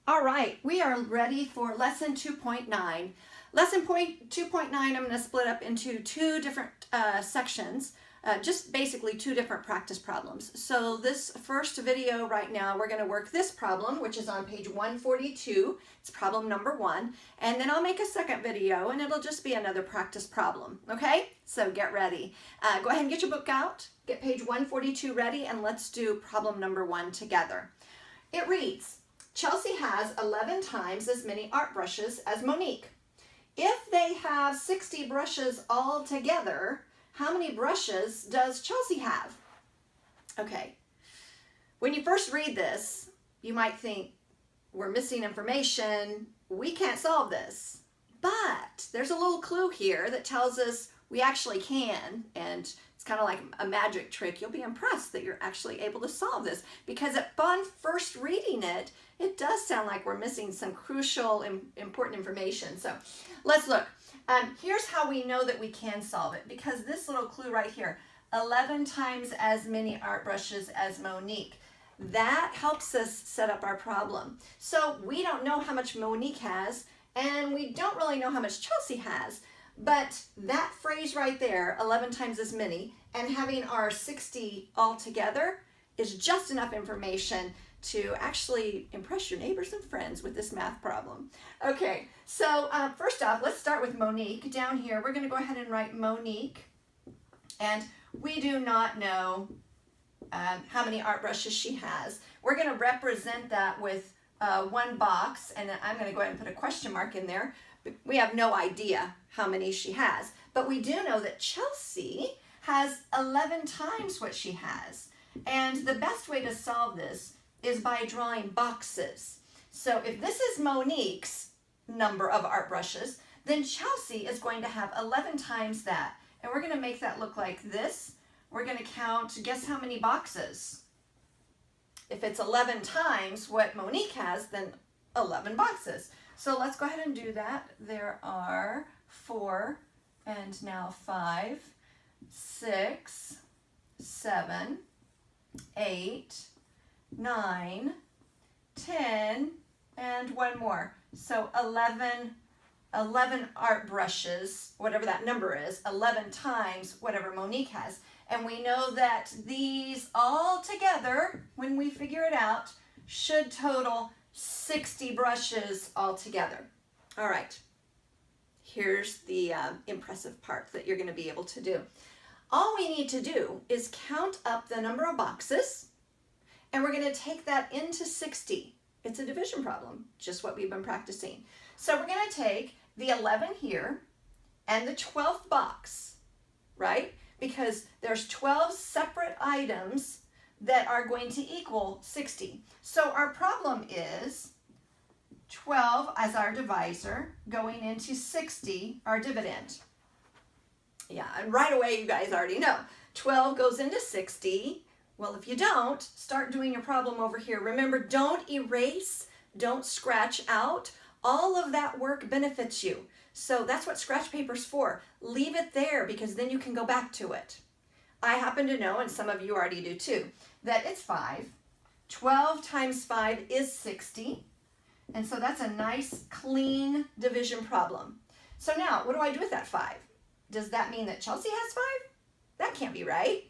All right, we are ready for lesson 2.9. Lesson 2.9, I'm going to split up into two different sections, just basically two different practice problems. So this first video right now, we're going to work this problem, which is on page 142. It's problem number 1. And then I'll make a second video, and it'll just be another practice problem. Okay? So get ready. Go ahead and get your book out. Get page 142 ready, and let's do problem number 1 together. It reads, Chelsea has 11 times as many art brushes as Monique. If they have 60 brushes all together, how many brushes does Chelsea have? Okay, when you first read this, you might think we're missing information, we can't solve this. But there's a little clue here that tells us we actually can, and it's kind of like a magic trick. You'll be impressed that you're actually able to solve this, because upon first reading it, it does sound like we're missing some crucial, important information. So let's look. Here's how we know that we can solve it, because this little clue right here, 11 times as many art brushes as Monique. That helps us set up our problem. So we don't know how much Monique has, and we don't really know how much Chelsea has. But that phrase right there, 11 times as many, and having our 60 all together is just enough information to actually impress your neighbors and friends with this math problem. Okay, so first off, let's start with Monique. Down here, we're going to go ahead and write Monique. And we do not know how many art brushes she has. We're going to represent that with one box, and I'm going to go ahead and put a question mark in there. We have no idea how many she has, but we do know that Chelsea has 11 times what she has. And the best way to solve this is by drawing boxes. So if this is Monique's number of art brushes, then Chelsea is going to have 11 times that. And we're going to make that look like this. We're going to count, guess how many boxes? If it's 11 times what Monique has, then 11 boxes. So let's go ahead and do that. There are 4, and now 5, 6, 7, 8, 9, 10, and one more. So 11 art brushes, whatever that number is, 11 times whatever Monique has. And we know that these all together, when we figure it out, should total 60 brushes altogether. All right, here's the impressive part that you're going to be able to do. All we need to do is count up the number of boxes, and we're going to take that into 60. It's a division problem, just what we've been practicing. So we're going to take the 11 here and the 12th box, right? Because there's 12 separate items that are going to equal 60. So our problem is 12 as our divisor going into 60, our dividend. Yeah, and right away you guys already know. 12 goes into 60. Well, if you don't, start doing your problem over here. Remember, don't erase, don't scratch out. All of that work benefits you. So that's what scratch paper's for. Leave it there, because then you can go back to it. I happen to know, and some of you already do too, that it's 5. 12 times 5 is 60. And so that's a nice, clean division problem. So now, what do I do with that 5? Does that mean that Chelsea has 5? That can't be right.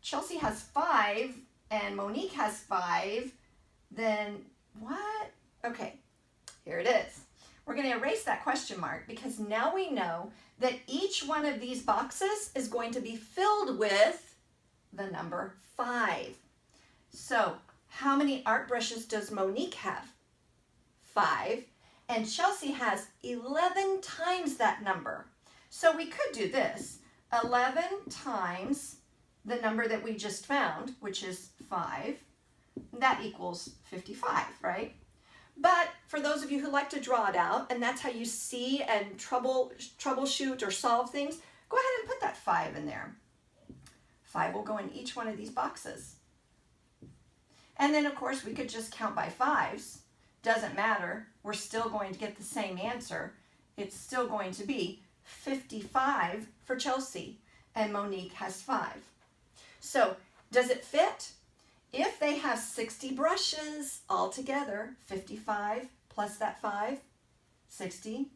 Chelsea has 5 and Monique has 5. Then what? Okay, here it is. We're going to erase that question mark, because now we know that each one of these boxes is going to be filled with the number 5. So how many art brushes does Monique have? 5. And Chelsea has 11 times that number. So we could do this. 11 times the number that we just found, which is 5. That equals 55, right? But for those of you who like to draw it out, and that's how you see and troubleshoot or solve things, go ahead and put that 5 in there. 5 will go in each one of these boxes. And then, of course, we could just count by 5s. Doesn't matter. We're still going to get the same answer. It's still going to be 55 for Chelsea, and Monique has 5. So, does it fit? If they have 60 brushes altogether, 55 plus that 5, 60.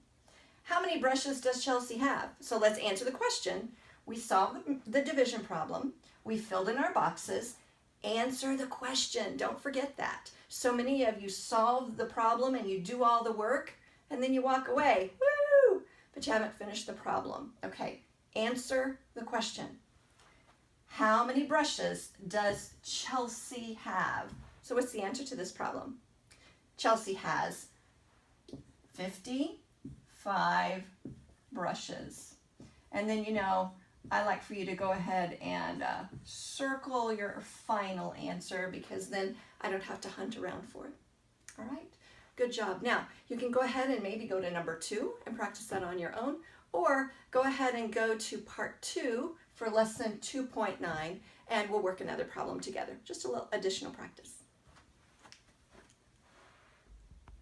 How many brushes does Chelsea have? So let's answer the question. We solved the division problem. We filled in our boxes. Answer the question. Don't forget that. So many of you solve the problem and you do all the work and then you walk away. Woo! But you haven't finished the problem. Okay, answer the question. How many brushes does Chelsea have? So what's the answer to this problem? Chelsea has 55 brushes. And then, I like for you to go ahead and circle your final answer, because then I don't have to hunt around for it. All right, good job. Now, you can go ahead and maybe go to number 2 and practice that on your own, or go ahead and go to part 2 for lesson 2.9, and we'll work another problem together. Just a little additional practice.